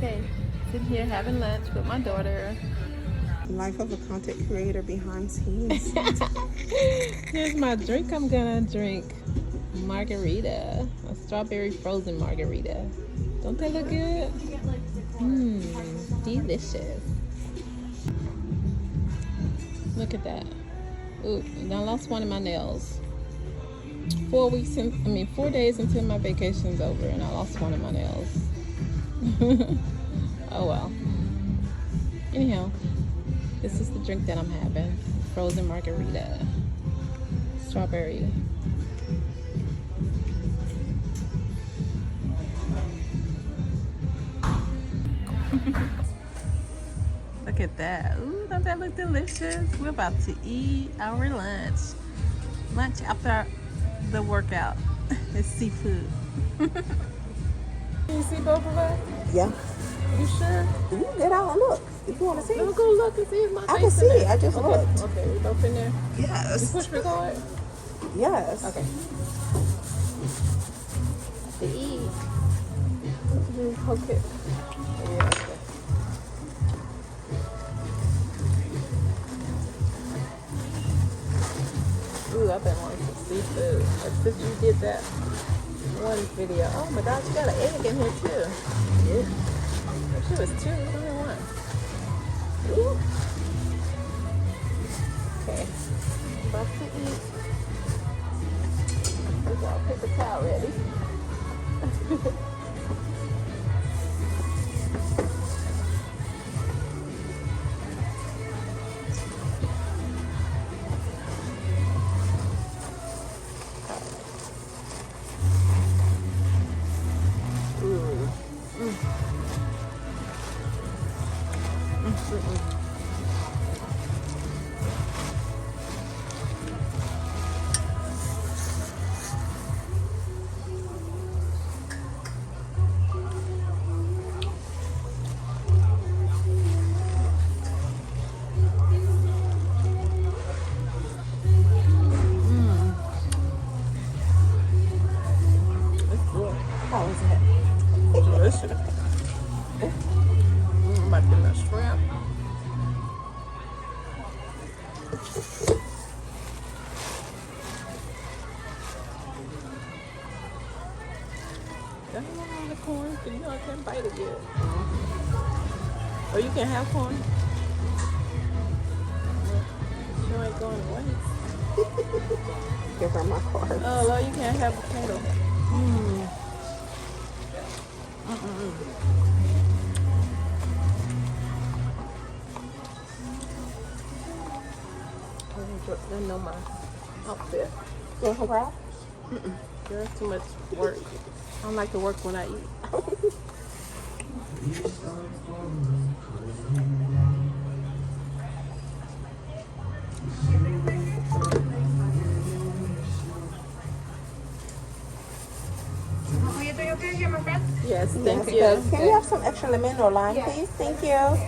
Okay, sitting here having lunch with my daughter. Life of a content creator behind scenes. Here's my drink I'm gonna drink. Margarita. A strawberry frozen margarita. Don't they look good? Mmm, delicious. Look at that. Ooh, and I lost one of my nails. 4 days until my vacation's over, and I lost one of my nails. Oh well. Anyhow, this is the drink that I'm having. Frozen margarita. Strawberry. Look at that. Ooh, don't that look delicious? We're about to eat our lunch. Lunch after the workout. It's seafood. Can you see both of us? Yeah. You sure? You get out and look if you want to see. Let's go look and see if my face I can see in it. there. I just okay. looked. Okay, we both in there. Yes. You push record? Yes. Okay. To eat. Okay. Yeah, okay. Ooh, I've been wanting some seafood. Since you did that one video. Oh my gosh, you got an egg in here too. Yeah. She was two, only one. Ooh. Okay. About to eat. We got paper towel ready. How is it? Delicious. About to get that shrimp. Don't you want all the corn? Because you know I can't bite it yet. Or you can have corn. You ain't going to waste. Give her my card. Oh, well, you can't have potato. I know my outfit. You want some crab? There's too much work. I don't like to work when I eat. Are you doing okay here, my friend? Yes, thank you. Yes. Can you have some extra lemon or lime, please? Thank you.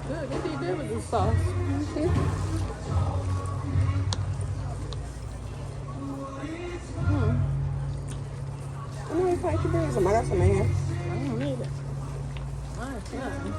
Good. What do you do with this sauce? I'm going to find you bring some. I got some in here. I don't need it. Mine's fine.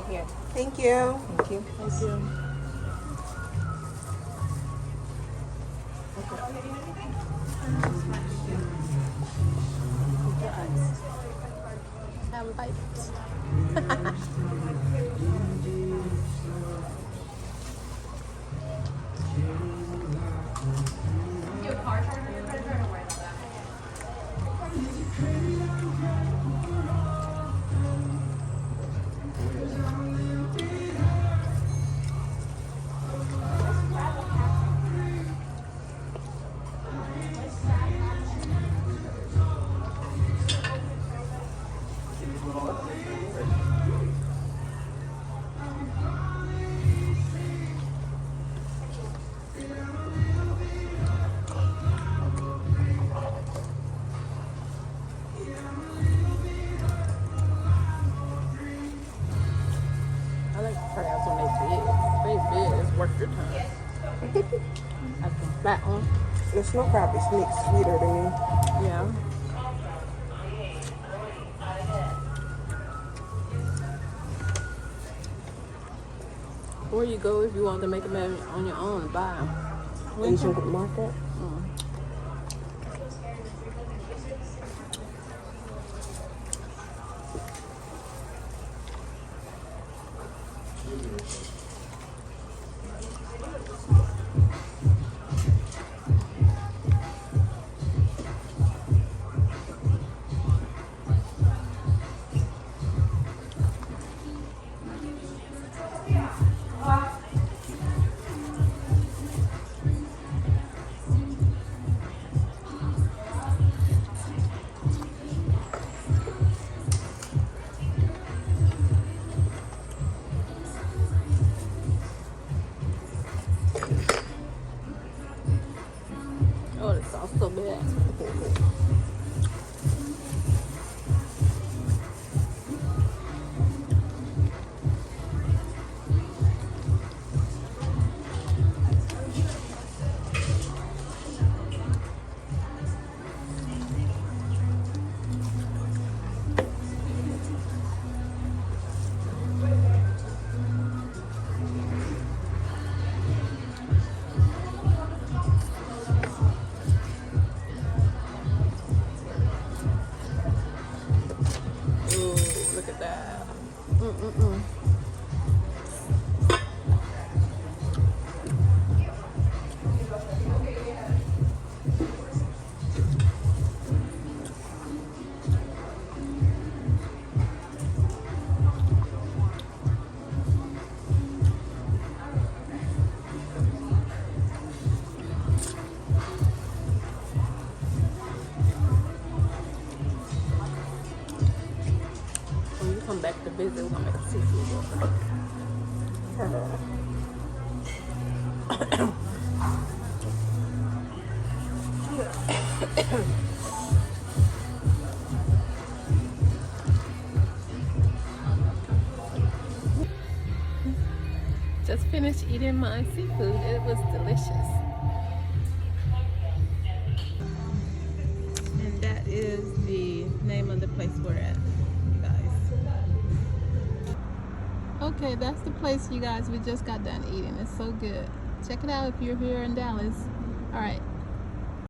Here. Thank you. Thank you. Thank you. Have bites. I like crabs when they big. It's worth your time. Like the fat one. The snow crab is sweeter than me. Yeah. Where you go if you want to make them on your own and buy them. Asian market. Oh, the sauce so bad. Ooh, look at that. When you come back to visit, we're gonna make a seafood bowl. Just finished eating my seafood. It was delicious. And that is the name of the place we're at, you guys. Okay, that's the place, you guys. We just got done eating. It's so good. Check it out if you're here in Dallas. All right.